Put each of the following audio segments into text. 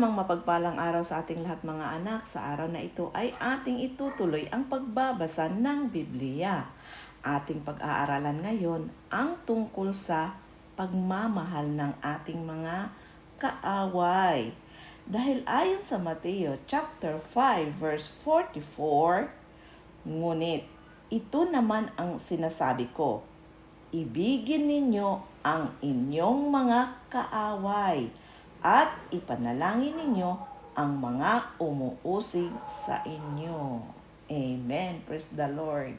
namang mapagpalang araw sa ating lahat mga anak. Sa araw na ito ay ating itutuloy ang pagbabasa ng Biblia. Ating pag-aaralan ngayon ang tungkol sa pagmamahal ng ating mga kaaway. Dahil ayon sa Mateo chapter 5 verse 44, ngunit ito naman ang sinasabi ko, ibigin ninyo ang inyong mga kaaway at ipanalangin ninyo ang mga umuusig sa inyo. Amen. Praise the Lord.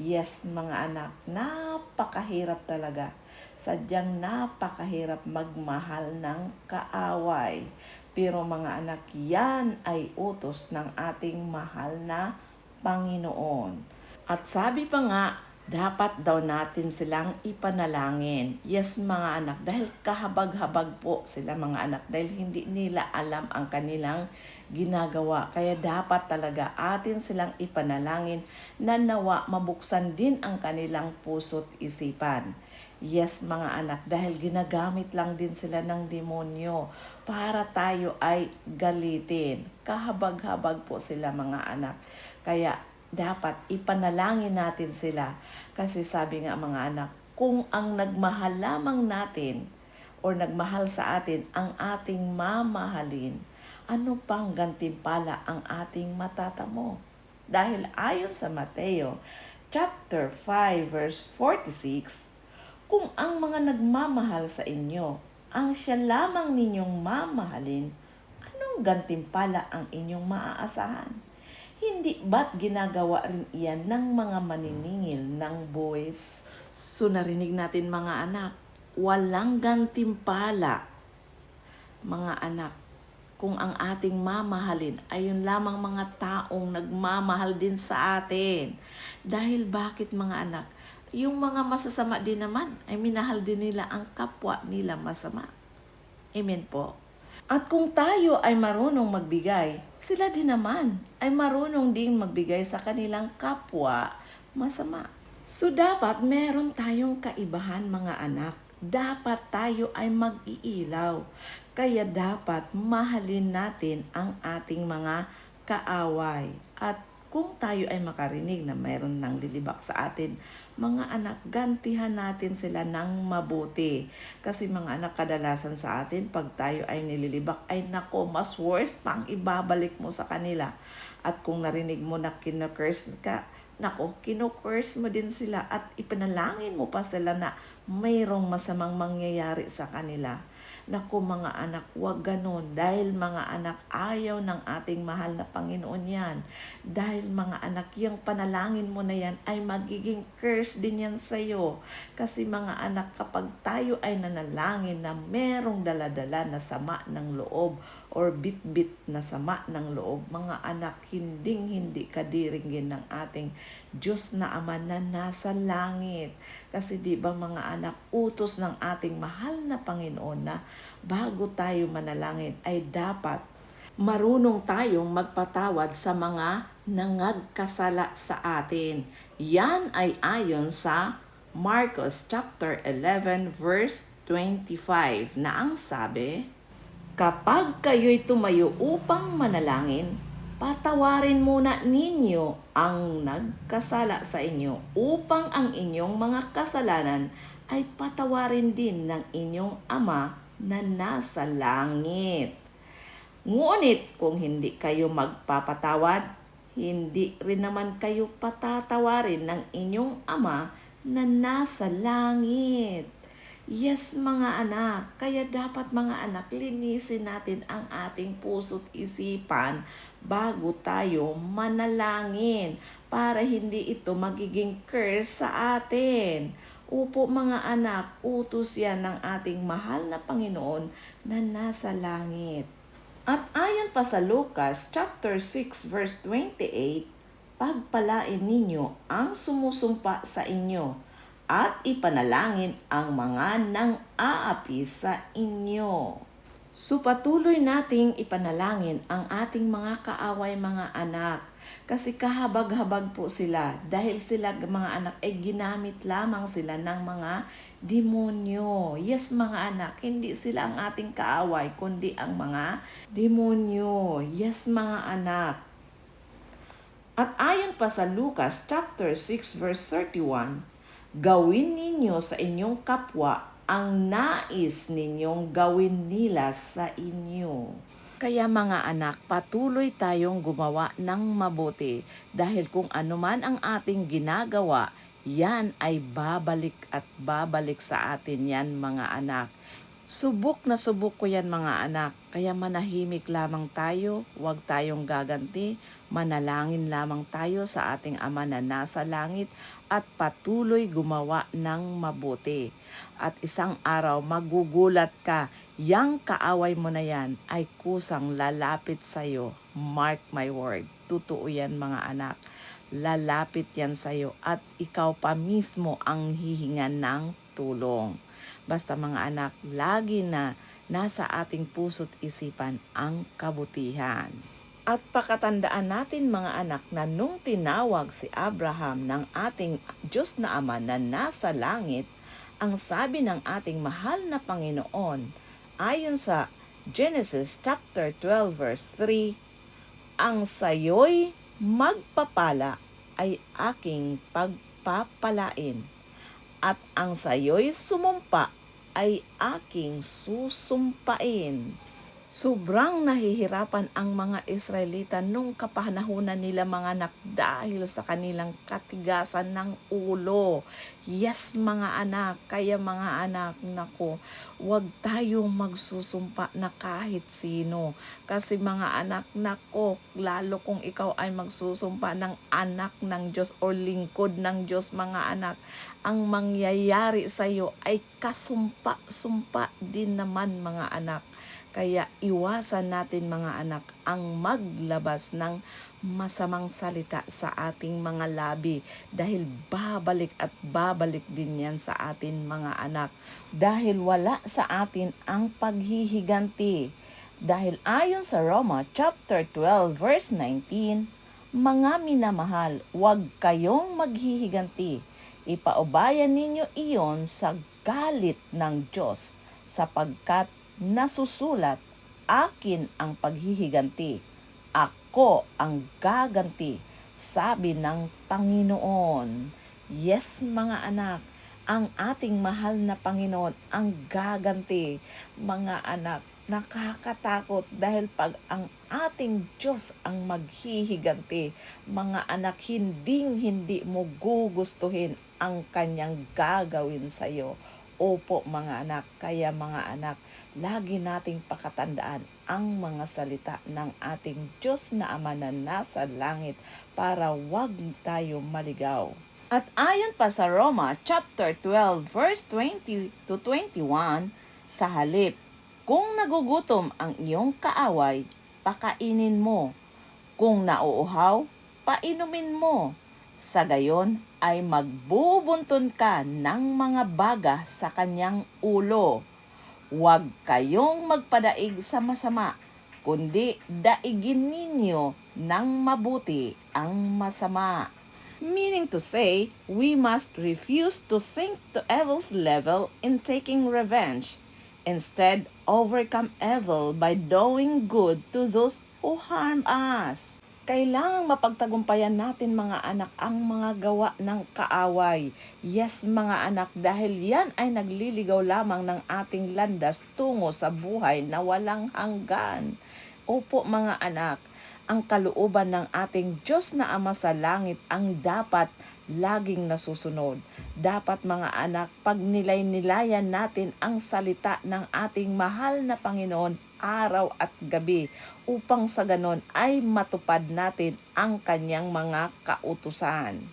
Yes, mga anak, napakahirap talaga. Sadyang napakahirap magmahal ng kaaway. Pero mga anak, yan ay utos ng ating mahal na Panginoon. At sabi pa nga, dapat daw natin silang ipanalangin. Yes mga anak, dahil kahabag-habag po sila mga anak, dahil hindi nila alam ang kanilang ginagawa. Kaya dapat talaga atin silang ipanalangin na nawa mabuksan din ang kanilang puso't isipan. Yes mga anak, dahil ginagamit lang din sila ng demonyo para tayo ay galitin. Kahabag-habag po sila mga anak. Kaya dapat ipanalangin natin sila. Kasi sabi nga mga anak, kung ang nagmahal lamang natin or nagmahal sa atin ang ating mamahalin, ano pang gantimpala ang ating matatamo? Dahil ayon sa Mateo chapter 5 verse 46, kung ang mga nagmamahal sa inyo, ang siya lamang ninyong mamahalin, anong gantimpala ang inyong maaasahan? Hindi ba't ginagawa rin iyan ng mga maniningil ng buwis? So narinig natin mga anak, walang gantimpala, mga anak, kung ang ating mamahalin ay yun lamang mga taong nagmamahal din sa atin. Dahil bakit mga anak? Yung mga masasama din naman ay minahal din nila ang kapwa nila masama. Amen po. At kung tayo ay marunong magbigay, sila din naman ay marunong ding magbigay sa kanilang kapwa masama. So dapat meron tayong kaibahan mga anak. Dapat tayo ay mag-iilaw. Kaya dapat mahalin natin ang ating mga kaaway. At kung tayo ay makarinig na mayroon nang lilibak sa atin, mga anak, gantihan natin sila ng mabuti. Kasi mga anak, kadalasan sa atin, pag tayo ay nililibak, ay nako, mas worse pang ibabalik mo sa kanila. At kung narinig mo na kinocurse ka, nako, kinocurse mo din sila at ipanalangin mo pa sila na mayroong masamang mangyayari sa kanila. Naku mga anak, huwag ganon. Dahil mga anak, ayaw ng ating mahal na Panginoon yan. Dahil mga anak, yung panalangin mo na yan ay magiging curse din yan sa'yo. Kasi mga anak, kapag tayo ay nanalangin na merong daladala na sama ng loob or bit-bit na sama ng loob, mga anak, hindi kadiringgin ng ating Diyos na Ama na nasa langit. Kasi di ba mga anak, utos ng ating mahal na Panginoon na bago tayo manalangin ay dapat marunong tayong magpatawad sa mga nangagkasala sa atin. Yan ay ayon sa Marcos chapter 11 verse 25 na ang sabi, kapag kayo'y tumayo upang manalangin, patawarin muna ninyo ang nagkasala sa inyo upang ang inyong mga kasalanan ay patawarin din ng inyong Ama na nasa langit. Ngunit kung hindi kayo magpapatawad, hindi rin naman kayo patatawarin ng inyong Ama na nasa langit. Yes mga anak, kaya dapat mga anak, linisin natin ang ating puso't isipan bago tayo manalangin para hindi ito magiging curse sa atin. Upo mga anak, utos yan ng ating mahal na Panginoon na nasa langit. At ayon pa sa Lucas chapter 6 verse 28, pagpalain ninyo ang sumusumpa sa inyo at ipanalangin ang mga nang-aapi sa inyo. So patuloy nating ipanalangin ang ating mga kaaway mga anak. Kasi kahabag-habag po sila dahil sila mga anak ay ginamit lamang sila ng mga demonyo. Yes mga anak, hindi sila ang ating kaaway kundi ang mga demonyo. Yes mga anak. At ayon pa sa Lucas chapter 6 verse 31, gawin ninyo sa inyong kapwa ang nais ninyong gawin nila sa inyo. Kaya mga anak, patuloy tayong gumawa ng mabuti dahil kung anuman ang ating ginagawa, yan ay babalik at babalik sa atin yan mga anak. Subok na subok ko yan mga anak, kaya manahimik lamang tayo, huwag tayong gaganti, manalangin lamang tayo sa ating Ama na nasa langit at patuloy gumawa ng mabuti. At isang araw magugulat ka, yang kaaway mo na yan ay kusang lalapit sa'yo. Mark my word, totoo yan mga anak. Lalapit yan sa'yo at ikaw pa mismo ang hihingan ng tulong. Basta mga anak, lagi na nasa ating puso't isipan ang kabutihan. At pakatandaan natin mga anak na nung tinawag si Abraham ng ating Diyos na Ama na nasa langit, ang sabi ng ating mahal na Panginoon, ayon sa Genesis chapter 12 verse 3, ang sayo'y magpapala ay aking pagpapalain, at ang sayo'y sumumpa ay aking susumpain. Sobrang nahihirapan ang mga Israelita nung kapanahunan nila mga anak dahil sa kanilang katigasan ng ulo. Yes mga anak, kaya mga anak, nako, huwag tayong magsusumpa na kahit sino. Kasi mga anak, nako, lalo kung ikaw ay magsusumpa ng anak ng Diyos o lingkod ng Diyos mga anak, ang mangyayari sa iyo ay kasumpa-sumpa din naman mga anak. Kaya iwasan natin mga anak ang maglabas ng masamang salita sa ating mga labi dahil babalik at babalik din yan sa atin mga anak. Dahil wala sa atin ang paghihiganti. Dahil ayon sa Roma chapter 12 verse 19, mga minamahal, huwag kayong maghihiganti. Ipaubayan ninyo iyon sa galit ng Diyos sapagkat nasusulat, akin ang paghihiganti, ako ang gaganti, sabi ng Panginoon. Yes mga anak, ang ating mahal na Panginoon ang gaganti. Mga anak, nakakatakot dahil pag ang ating Diyos ang maghihiganti, mga anak, hindi mo gugustuhin ang kanyang gagawin sa iyo. Opo mga anak, kaya mga anak, lagi nating pakatandaan ang mga salita ng ating Diyos na Ama na nasa langit para wag tayo maligaw. At ayon pa sa Roma chapter 12 verse 20 to 21, sa halip, kung nagugutom ang iyong kaaway, pakainin mo. Kung nauuhaw, painumin mo. Sa gayon ay magbubunton ka ng mga baga sa kanyang ulo. Huwag kayong magpadaig sa masama, kundi daigin ninyo ng mabuti ang masama. Meaning to say, we must refuse to sink to evil's level in taking revenge. Instead, overcome evil by doing good to those who harm us. Kailangang mapagtagumpayan natin mga anak ang mga gawa ng kaaway. Yes mga anak, dahil yan ay nagliligaw lamang ng ating landas tungo sa buhay na walang hanggan. Opo mga anak, ang kalooban ng ating Diyos na Ama sa langit ang dapat laging nasusunod. Dapat mga anak, pag nilay-nilayan natin ang salita ng ating mahal na Panginoon araw at gabi upang sa ganon ay matupad natin ang kanyang mga kautusan.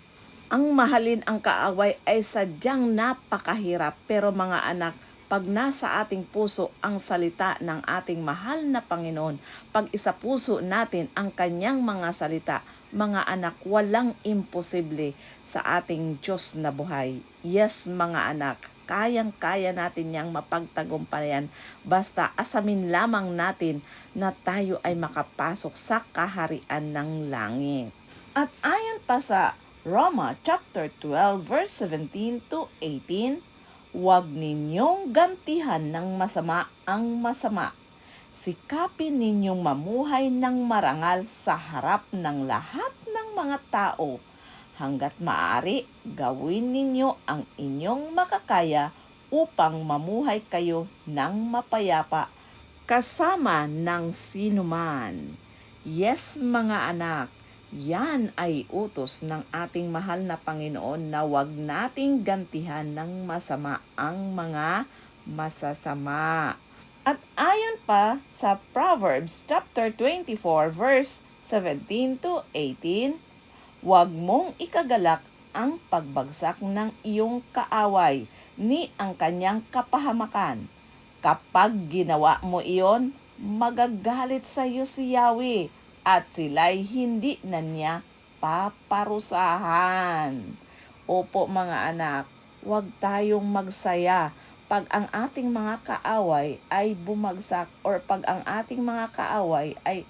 Ang mahalin ang kaaway ay sadyang napakahirap, pero mga anak, pag nasa ating puso ang salita ng ating mahal na Panginoon, pag isapuso natin ang kanyang mga salita, mga anak, walang imposible sa ating Diyos na buhay. Yes mga anak, kayang-kaya natin yang mapagtagumpayan basta asamin lamang natin na tayo ay makapasok sa kaharian ng langit. At ayon pa sa Roma chapter 12 verse 17 to 18, huwag ninyong gantihan ng masama ang masama. Sikapin ninyong mamuhay ng marangal sa harap ng lahat ng mga tao. Hanggat maaari, gawin ninyo ang inyong makakaya upang mamuhay kayo ng mapayapa kasama ng sinuman. Yes, mga anak, yan ay utos ng ating mahal na Panginoon na huwag nating gantihan ng masama ang mga masasama. At ayon pa sa Proverbs chapter 24 verse 17 to 18, huwag mong ikagalak ang pagbagsak ng iyong kaaway ni ang kanyang kapahamakan. Kapag ginawa mo iyon, magagalit sa iyo si Yahweh at sila'y hindi na niya paparusahan. Opo mga anak, huwag tayong magsaya pag ang ating mga kaaway ay bumagsak or pag ang ating mga kaaway ay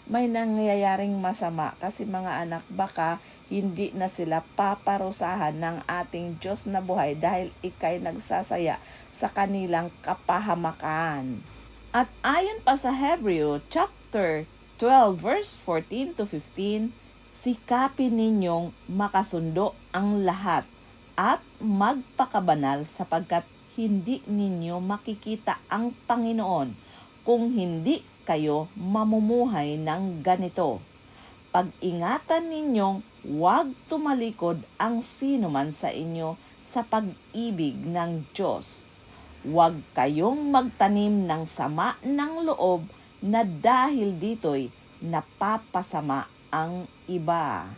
may nangyayaring masama. Kasi mga anak, baka hindi na sila paparusahan ng ating Diyos na buhay dahil ikay nagsasaya sa kanilang kapahamakan. At ayon pa sa Hebreo chapter 12 verse 14 to 15, sikapin ninyong makasundo ang lahat at magpakabanal sapagkat hindi ninyo makikita ang Panginoon kung hindi kayo mamumuhay ng ganito. Pag-ingatan ninyong huwag tumalikod ang sinuman sa inyo sa pag-ibig ng Diyos. Huwag kayong magtanim ng sama ng loob na dahil dito'y napapasama ang iba.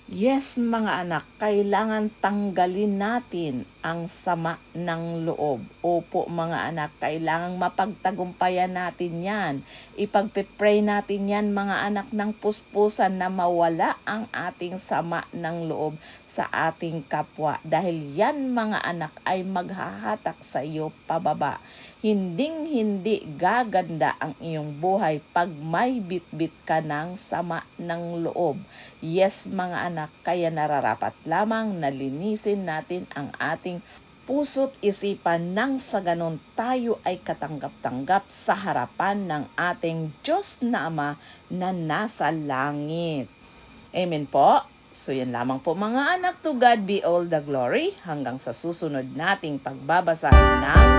Yes, mga anak, kailangan tanggalin natin ang sama ng loob. Opo, mga anak, kailangan mapagtagumpayan natin yan. Ipagpipray natin yan, mga anak, ng puspusan na mawala ang ating sama ng loob sa ating kapwa. Dahil yan, mga anak, ay maghahatak sa iyo pababa. Hinding-hindi gaganda ang iyong buhay pag may bitbit ka ng sama ng loob. Yes, mga anak, kaya nararapat lamang na linisin natin ang ating puso't isipan nang sa ganon tayo ay katanggap-tanggap sa harapan ng ating Diyos na Ama na nasa langit. Amen po. So yan lamang po mga anak, to God be all the glory hanggang sa susunod nating pagbabasa ng